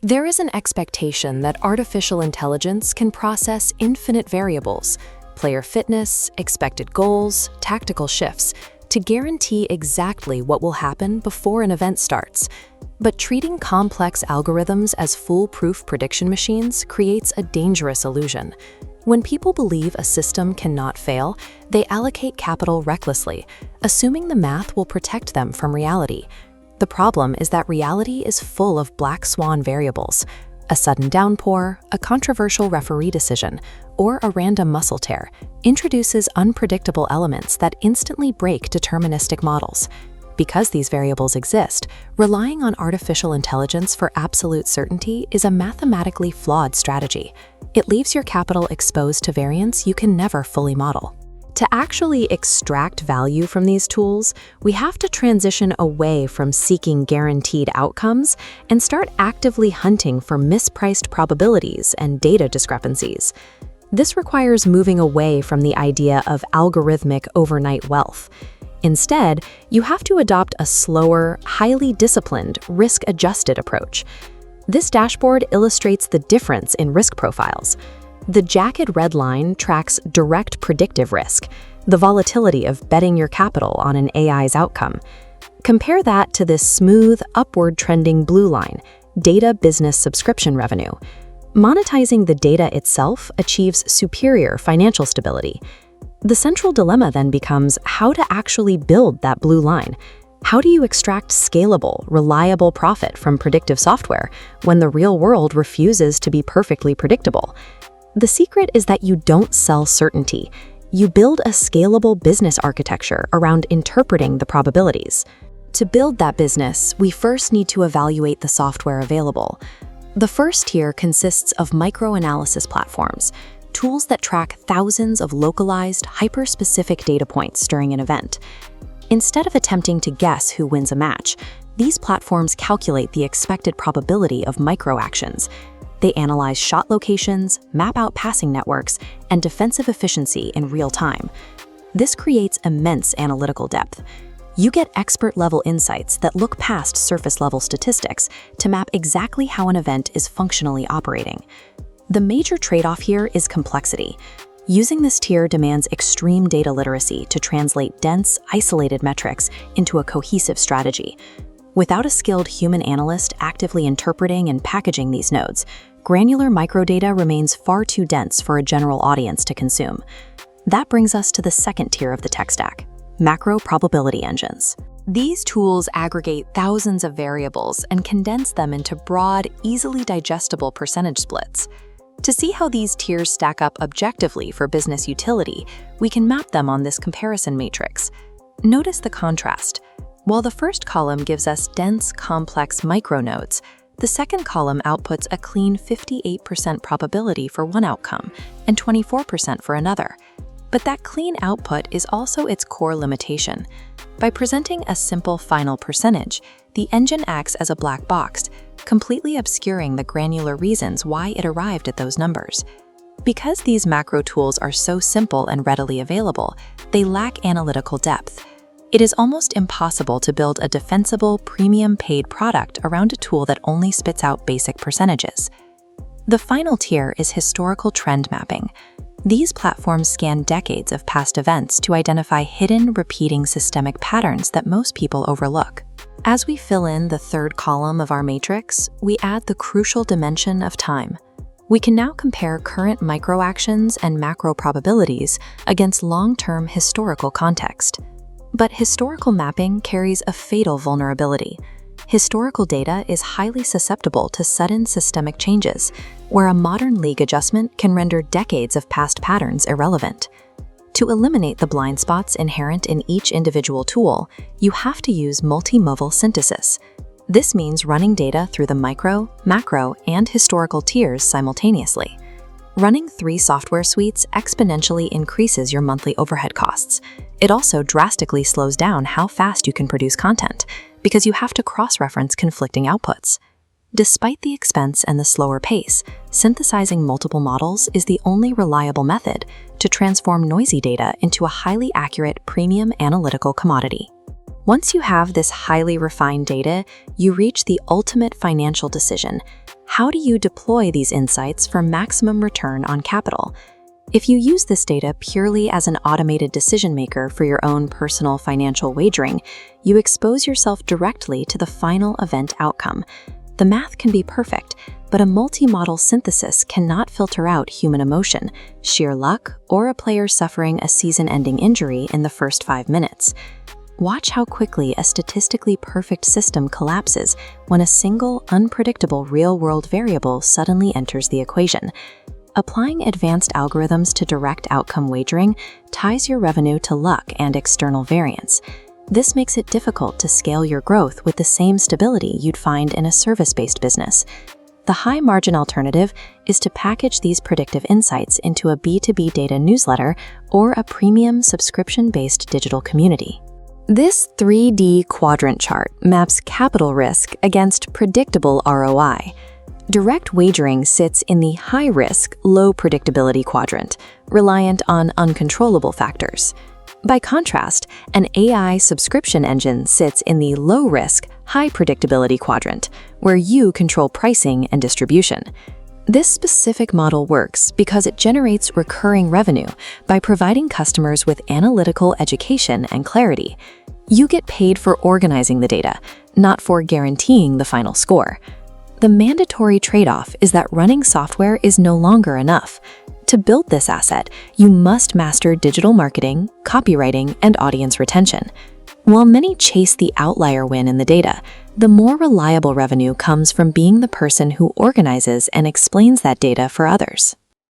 There is an expectation that artificial intelligence can process infinite variables, player fitness, expected goals, tactical shifts, to guarantee exactly what will happen before an event starts. But treating complex algorithms as foolproof prediction machines creates a dangerous illusion. When people believe a system cannot fail, they allocate capital recklessly, assuming the math will protect them from reality. The problem is that reality is full of black swan variables. A sudden downpour, a controversial referee decision, or a random muscle tear introduces unpredictable elements that instantly break deterministic models. Because these variables exist, relying on artificial intelligence for absolute certainty is a mathematically flawed strategy. It leaves your capital exposed to variance you can never fully model. To actually extract value from these tools, we have to transition away from seeking guaranteed outcomes and start actively hunting for mispriced probabilities and data discrepancies. This requires moving away from the idea of algorithmic overnight wealth. Instead, you have to adopt a slower, highly disciplined, risk-adjusted approach. This dashboard illustrates the difference in risk profiles. The jagged red line tracks direct predictive risk, the volatility of betting your capital on an AI's outcome. Compare that to this smooth, upward trending blue line, data business subscription revenue. Monetizing the data itself achieves superior financial stability. The central dilemma then becomes how to actually build that blue line. How do you extract scalable, reliable profit from predictive software when the real world refuses to be perfectly predictable? The secret is that you don't sell certainty. You build a scalable business architecture around interpreting the probabilities. To build that business, we first need to evaluate the software available. The first tier consists of microanalysis platforms, tools that track thousands of localized, hyper-specific data points during an event. Instead of attempting to guess who wins a match, these platforms calculate the expected probability of microactions. They analyze shot locations, map out passing networks, and defensive efficiency in real time. This creates immense analytical depth. You get expert-level insights that look past surface-level statistics to map exactly how an event is functionally operating. The major trade-off here is complexity. Using this tier demands extreme data literacy to translate dense, isolated metrics into a cohesive strategy. Without a skilled human analyst actively interpreting and packaging these nodes, granular microdata remains far too dense for a general audience to consume. That brings us to the second tier of the tech stack, macro probability engines. These tools aggregate thousands of variables and condense them into broad, easily digestible percentage splits. To see how these tiers stack up objectively for business utility, we can map them on this comparison matrix. Notice the contrast. While the first column gives us dense, complex micronodes, the second column outputs a clean 58% probability for one outcome and 24% for another. But that clean output is also its core limitation. By presenting a simple final percentage, the engine acts as a black box, completely obscuring the granular reasons why it arrived at those numbers. Because these macro tools are so simple and readily available, they lack analytical depth. It is almost impossible to build a defensible, premium-paid product around a tool that only spits out basic percentages. The final tier is historical trend mapping. These platforms scan decades of past events to identify hidden, repeating systemic patterns that most people overlook. As we fill in the third column of our matrix, we add the crucial dimension of time. We can now compare current microactions and macro probabilities against long-term historical context. But historical mapping carries a fatal vulnerability. Historical data is highly susceptible to sudden systemic changes, where a modern league adjustment can render decades of past patterns irrelevant. To eliminate the blind spots inherent in each individual tool, you have to use multimodal synthesis. This means running data through the micro, macro, and historical tiers simultaneously. Running 3 software suites exponentially increases your monthly overhead costs. It also drastically slows down how fast you can produce content, because you have to cross-reference conflicting outputs. Despite the expense and the slower pace, synthesizing multiple models is the only reliable method to transform noisy data into a highly accurate premium analytical commodity. Once you have this highly refined data, you reach the ultimate financial decision: how do you deploy these insights for maximum return on capital? If you use this data purely as an automated decision maker for your own personal financial wagering, you expose yourself directly to the final event outcome. The math can be perfect, but a multi-model synthesis cannot filter out human emotion, sheer luck, or a player suffering a season-ending injury in the first 5 minutes. Watch how quickly a statistically perfect system collapses when a single, unpredictable real-world variable suddenly enters the equation. Applying advanced algorithms to direct outcome wagering ties your revenue to luck and external variance. This makes it difficult to scale your growth with the same stability you'd find in a service-based business. The high-margin alternative is to package these predictive insights into a B2B data newsletter or a premium subscription-based digital community. This 3D quadrant chart maps capital risk against predictable ROI. Direct wagering sits in the high-risk, low predictability quadrant, reliant on uncontrollable factors. By contrast, an AI subscription engine sits in the low-risk, high predictability quadrant, where you control pricing and distribution. This specific model works because it generates recurring revenue by providing customers with analytical education and clarity. You get paid for organizing the data, not for guaranteeing the final score. The mandatory trade-off is that running software is no longer enough. To build this asset, you must master digital marketing, copywriting, and audience retention. While many chase the outlier win in the data, the more reliable revenue comes from being the person who organizes and explains that data for others.